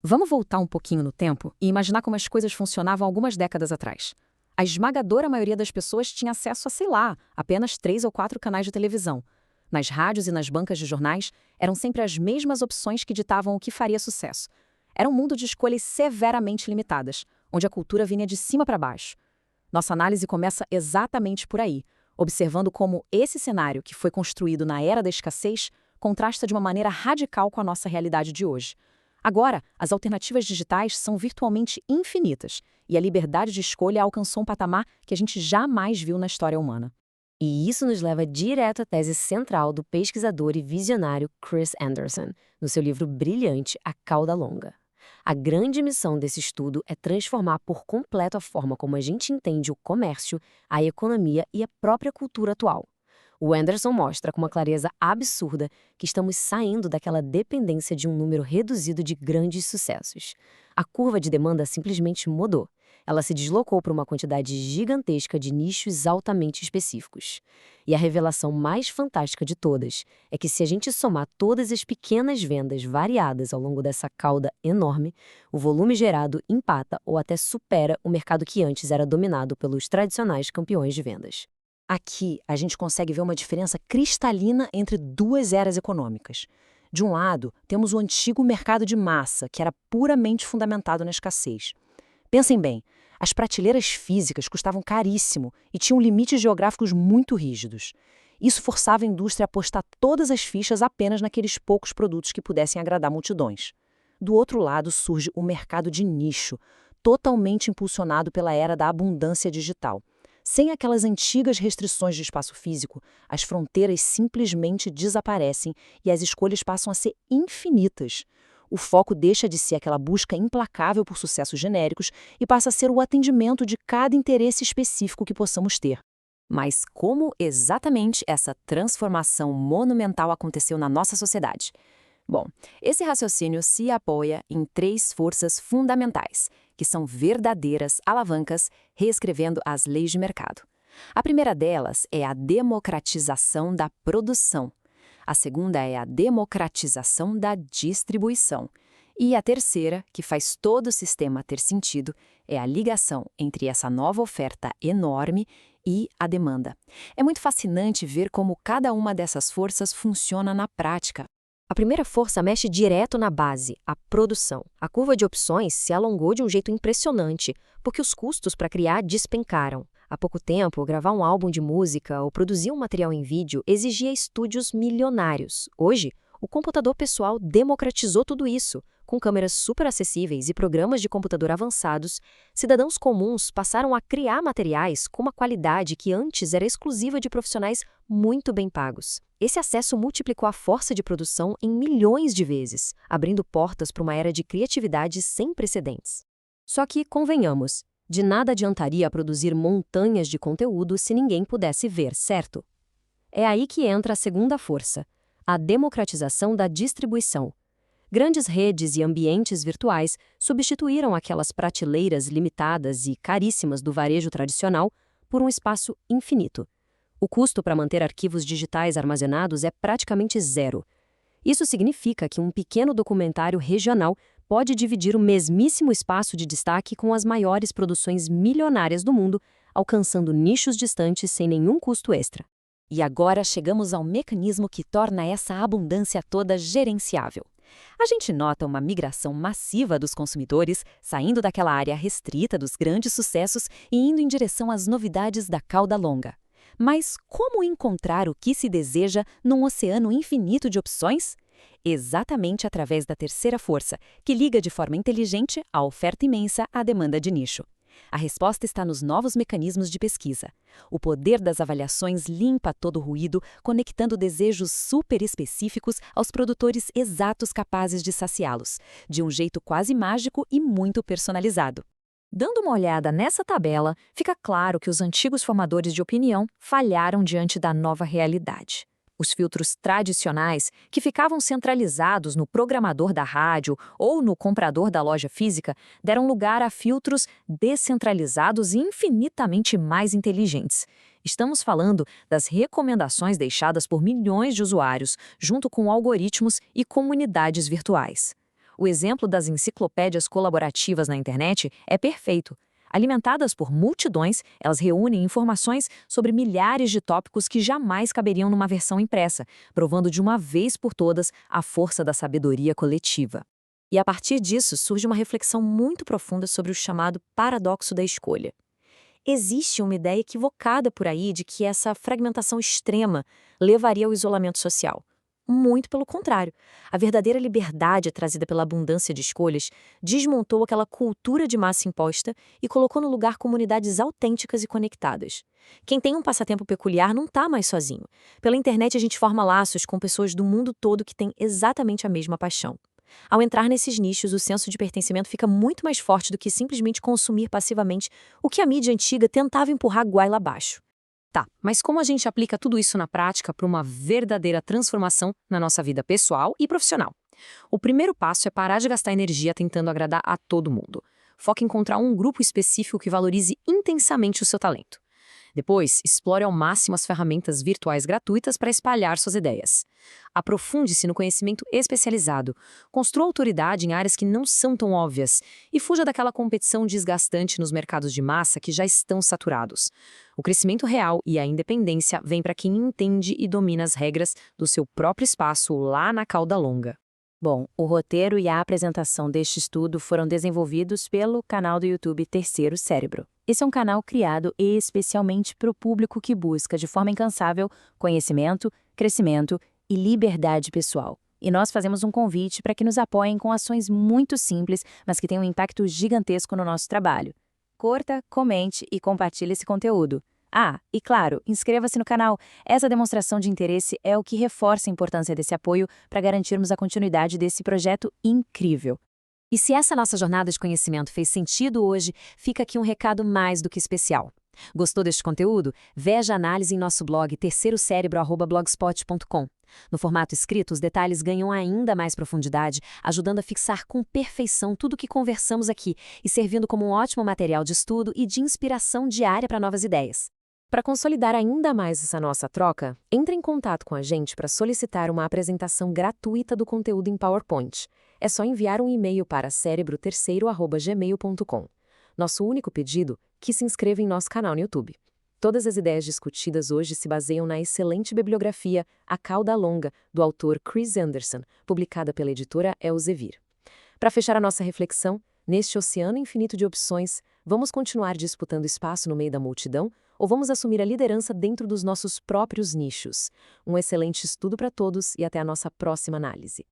Vamos voltar um pouquinho no tempo e imaginar como as coisas funcionavam algumas décadas atrás. A esmagadora maioria das pessoas tinha acesso a, sei lá, apenas 3 ou 4 canais de televisão. Nas rádios e nas bancas de jornais, eram sempre as mesmas opções que ditavam o que faria sucesso. Era um mundo de escolhas severamente limitadas, onde a cultura vinha de cima para baixo. Nossa análise começa exatamente por aí, observando como esse cenário, que foi construído na era da escassez, contrasta de uma maneira radical com a nossa realidade de hoje. Agora, as alternativas digitais são virtualmente infinitas, e a liberdade de escolha alcançou um patamar que a gente jamais viu na história humana. E isso nos leva direto à tese central do pesquisador e visionário Chris Anderson, no seu livro brilhante A Cauda Longa. A grande missão desse estudo é transformar por completo a forma como a gente entende o comércio, a economia e a própria cultura atual. O Anderson mostra com uma clareza absurda que estamos saindo daquela dependência de um número reduzido de grandes sucessos. A curva de demanda simplesmente mudou. Ela se deslocou para uma quantidade gigantesca de nichos altamente específicos. E a revelação mais fantástica de todas é que, se a gente somar todas as pequenas vendas variadas ao longo dessa cauda enorme, o volume gerado empata ou até supera o mercado que antes era dominado pelos tradicionais campeões de vendas. Aqui, a gente consegue ver uma diferença cristalina entre duas eras econômicas. De um lado, temos o antigo mercado de massa, que era puramente fundamentado na escassez. Pensem bem, as prateleiras físicas custavam caríssimo e tinham limites geográficos muito rígidos. Isso forçava a indústria a apostar todas as fichas apenas naqueles poucos produtos que pudessem agradar multidões. Do outro lado surge o mercado de nicho, totalmente impulsionado pela era da abundância digital. Sem aquelas antigas restrições de espaço físico, as fronteiras simplesmente desaparecem e as escolhas passam a ser infinitas. O foco deixa de ser aquela busca implacável por sucessos genéricos e passa a ser o atendimento de cada interesse específico que possamos ter. Mas como exatamente essa transformação monumental aconteceu na nossa sociedade? Bom, esse raciocínio se apoia em 3 forças fundamentais, que são verdadeiras alavancas reescrevendo as leis de mercado. A primeira delas é a democratização da produção. A segunda é a democratização da distribuição. E a terceira, que faz todo o sistema ter sentido, é a ligação entre essa nova oferta enorme e a demanda. É muito fascinante ver como cada uma dessas forças funciona na prática. A primeira força mexe direto na base, a produção. A curva de opções se alongou de um jeito impressionante, porque os custos para criar despencaram. Há pouco tempo, gravar um álbum de música ou produzir um material em vídeo exigia estúdios milionários. Hoje, o computador pessoal democratizou tudo isso. Com câmeras super acessíveis e programas de computador avançados, cidadãos comuns passaram a criar materiais com uma qualidade que antes era exclusiva de profissionais muito bem pagos. Esse acesso multiplicou a força de produção em milhões de vezes, abrindo portas para uma era de criatividade sem precedentes. Só que, convenhamos, de nada adiantaria produzir montanhas de conteúdo se ninguém pudesse ver, certo? É aí que entra a segunda força, a democratização da distribuição. Grandes redes e ambientes virtuais substituíram aquelas prateleiras limitadas e caríssimas do varejo tradicional por um espaço infinito. O custo para manter arquivos digitais armazenados é praticamente zero. Isso significa que um pequeno documentário regional pode dividir o mesmíssimo espaço de destaque com as maiores produções milionárias do mundo, alcançando nichos distantes sem nenhum custo extra. E agora chegamos ao mecanismo que torna essa abundância toda gerenciável. A gente nota uma migração massiva dos consumidores saindo daquela área restrita dos grandes sucessos e indo em direção às novidades da cauda longa. Mas como encontrar o que se deseja num oceano infinito de opções? Exatamente através da terceira força, que liga de forma inteligente a oferta imensa à demanda de nicho. A resposta está nos novos mecanismos de pesquisa. O poder das avaliações limpa todo o ruído, conectando desejos super específicos aos produtores exatos capazes de saciá-los, de um jeito quase mágico e muito personalizado. Dando uma olhada nessa tabela, fica claro que os antigos formadores de opinião falharam diante da nova realidade. Os filtros tradicionais, que ficavam centralizados no programador da rádio ou no comprador da loja física, deram lugar a filtros descentralizados e infinitamente mais inteligentes. Estamos falando das recomendações deixadas por milhões de usuários, junto com algoritmos e comunidades virtuais. O exemplo das enciclopédias colaborativas na internet é perfeito. Alimentadas por multidões, elas reúnem informações sobre milhares de tópicos que jamais caberiam numa versão impressa, provando de uma vez por todas a força da sabedoria coletiva. E a partir disso surge uma reflexão muito profunda sobre o chamado paradoxo da escolha. Existe uma ideia equivocada por aí de que essa fragmentação extrema levaria ao isolamento social. Muito pelo contrário. A verdadeira liberdade trazida pela abundância de escolhas desmontou aquela cultura de massa imposta e colocou no lugar comunidades autênticas e conectadas. Quem tem um passatempo peculiar não está mais sozinho. Pela internet a gente forma laços com pessoas do mundo todo que têm exatamente a mesma paixão. Ao entrar nesses nichos, o senso de pertencimento fica muito mais forte do que simplesmente consumir passivamente o que a mídia antiga tentava empurrar goela abaixo. Tá, mas como a gente aplica tudo isso na prática para uma verdadeira transformação na nossa vida pessoal e profissional? O primeiro passo é parar de gastar energia tentando agradar a todo mundo. Foque em encontrar um grupo específico que valorize intensamente o seu talento. Depois, explore ao máximo as ferramentas virtuais gratuitas para espalhar suas ideias. Aprofunde-se no conhecimento especializado, construa autoridade em áreas que não são tão óbvias e fuja daquela competição desgastante nos mercados de massa que já estão saturados. O crescimento real e a independência vêm para quem entende e domina as regras do seu próprio espaço lá na cauda longa. Bom, o roteiro e a apresentação deste estudo foram desenvolvidos pelo canal do YouTube Terceiro Cérebro. Esse é um canal criado especialmente para o público que busca de forma incansável conhecimento, crescimento e liberdade pessoal. E nós fazemos um convite para que nos apoiem com ações muito simples, mas que têm um impacto gigantesco no nosso trabalho. Curta, comente e compartilhe esse conteúdo. Ah, e claro, inscreva-se no canal. Essa demonstração de interesse é o que reforça a importância desse apoio para garantirmos a continuidade desse projeto incrível. E se essa nossa jornada de conhecimento fez sentido hoje, fica aqui um recado mais do que especial. Gostou deste conteúdo? Veja a análise em nosso blog terceirocerebro@blogspot.com. No formato escrito, os detalhes ganham ainda mais profundidade, ajudando a fixar com perfeição tudo o que conversamos aqui e servindo como um ótimo material de estudo e de inspiração diária para novas ideias. Para consolidar ainda mais essa nossa troca, entre em contato com a gente para solicitar uma apresentação gratuita do conteúdo em PowerPoint. É só enviar um e-mail para cerebroterceiro@gmail.com. Nosso único pedido, que se inscreva em nosso canal no YouTube. Todas as ideias discutidas hoje se baseiam na excelente bibliografia A Cauda Longa, do autor Chris Anderson, publicada pela editora Elsevier. Para fechar a nossa reflexão, neste oceano infinito de opções, vamos continuar disputando espaço no meio da multidão ou vamos assumir a liderança dentro dos nossos próprios nichos? Um excelente estudo para todos e até a nossa próxima análise.